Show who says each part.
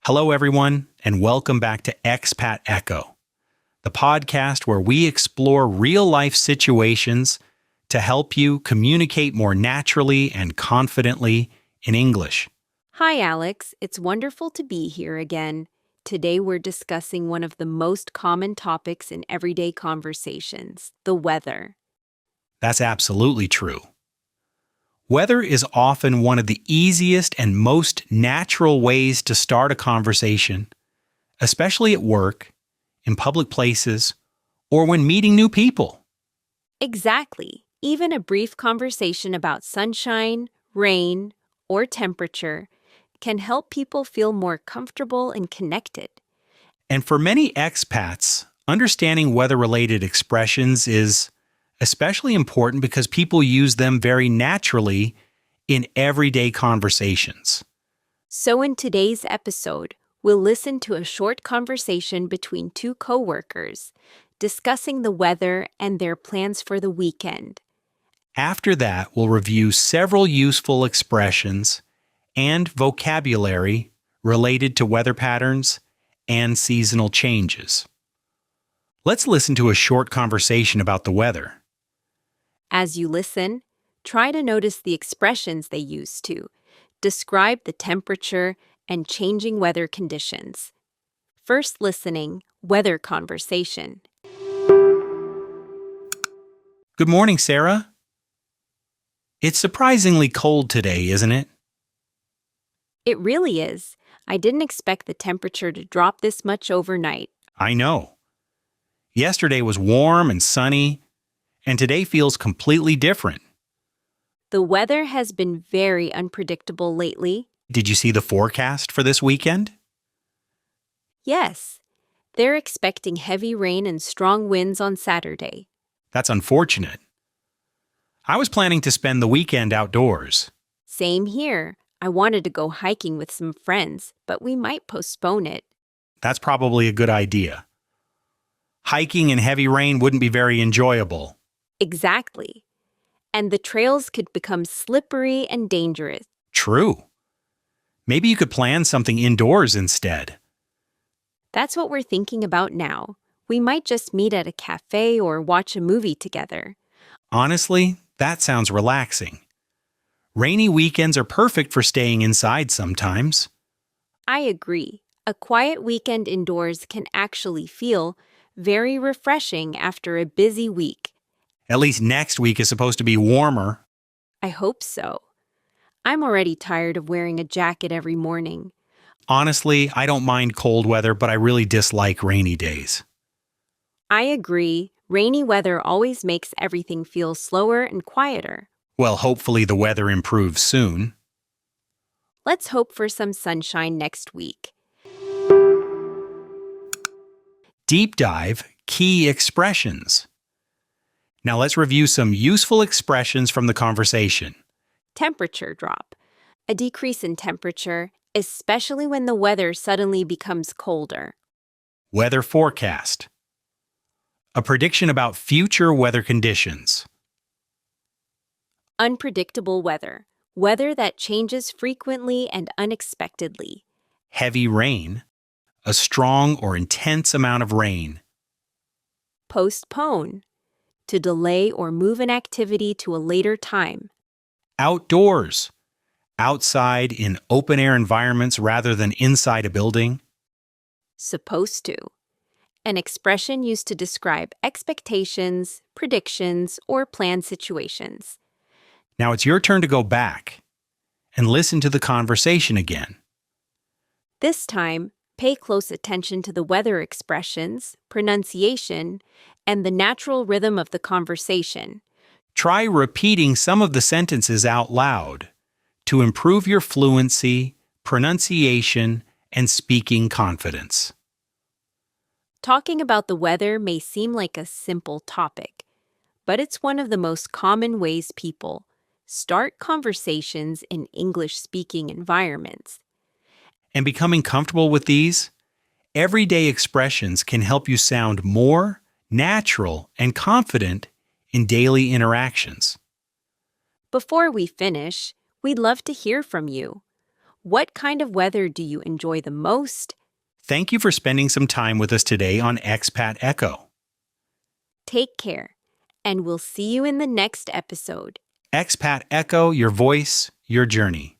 Speaker 1: Hello, everyone, and welcome back to Expat Echo, the podcast where we explore real-life situations to help you communicate more naturally and confidently in English.
Speaker 2: Hi, Alex. It's wonderful to be here again. Today we're discussing one of the most common topics in everyday conversations, the weather.
Speaker 1: That's absolutely true. Weather is often one of the easiest and most natural ways to start a conversation, especially at work, in public places, or when meeting new people.
Speaker 2: Exactly. Even a brief conversation about sunshine, rain, or temperature can help people feel more comfortable and connected.
Speaker 1: And for many expats, understanding weather-related expressions is especially important because people use them very naturally in everyday conversations.
Speaker 2: So in today's episode, we'll listen to a short conversation between two coworkers discussing the weather and their plans for the weekend.
Speaker 1: After that, we'll review several useful expressions and vocabulary related to weather patterns and seasonal changes. Let's listen to a short conversation about the weather.
Speaker 2: As you listen, try to notice the expressions they use to describe the temperature and changing weather conditions. First listening, weather conversation.
Speaker 1: Good morning, Sarah. It's surprisingly cold today, isn't it?
Speaker 2: It really is. I didn't expect the temperature to drop this much overnight.
Speaker 1: I know. Yesterday was warm and sunny, and today feels completely different.
Speaker 2: The weather has been very unpredictable lately.
Speaker 1: Did you see the forecast for this weekend?
Speaker 2: Yes, they're expecting heavy rain and strong winds on Saturday.
Speaker 1: That's unfortunate. I was planning to spend the weekend outdoors.
Speaker 2: Same here. I wanted to go hiking with some friends, but we might postpone it.
Speaker 1: That's probably a good idea. Hiking in heavy rain wouldn't be very enjoyable.
Speaker 2: Exactly. And the trails could become slippery and dangerous.
Speaker 1: True. Maybe you could plan something indoors instead.
Speaker 2: That's what we're thinking about now. We might just meet at a cafe or watch a movie together.
Speaker 1: Honestly, that sounds relaxing. Rainy weekends are perfect for staying inside sometimes.
Speaker 2: I agree. A quiet weekend indoors can actually feel very refreshing after a busy week.
Speaker 1: At least next week is supposed to be warmer.
Speaker 2: I hope so. I'm already tired of wearing a jacket every morning.
Speaker 1: Honestly, I don't mind cold weather, but I really dislike rainy days.
Speaker 2: I agree. Rainy weather always makes everything feel slower and quieter.
Speaker 1: Well, hopefully the weather improves soon.
Speaker 2: Let's hope for some sunshine next week.
Speaker 1: Deep dive, key expressions. Now let's review some useful expressions from the conversation.
Speaker 2: Temperature drop. A decrease in temperature, especially when the weather suddenly becomes colder.
Speaker 1: Weather forecast. A prediction about future weather conditions.
Speaker 2: Unpredictable weather. Weather that changes frequently and unexpectedly.
Speaker 1: Heavy rain. A strong or intense amount of rain.
Speaker 2: Postpone. To delay or move an activity to a later time.
Speaker 1: Outdoors. Outside in open-air environments rather than inside a building.
Speaker 2: Supposed to. An expression used to describe expectations, predictions, or planned situations.
Speaker 1: Now it's your turn to go back and listen to the conversation again.
Speaker 2: This time, pay close attention to the weather expressions, pronunciation, and the natural rhythm of the conversation.
Speaker 1: Try repeating some of the sentences out loud to improve your fluency, pronunciation, and speaking confidence.
Speaker 2: Talking about the weather may seem like a simple topic, but it's one of the most common ways people start conversations in English-speaking environments.
Speaker 1: And becoming comfortable with these everyday expressions can help you sound more natural and confident in daily interactions.
Speaker 2: Before we finish, we'd love to hear from you. What kind of weather do you enjoy the most?
Speaker 1: Thank you for spending some time with us today on Expat Echo.
Speaker 2: Take care, and we'll see you in the next episode.
Speaker 1: Expat Echo, your voice, your journey.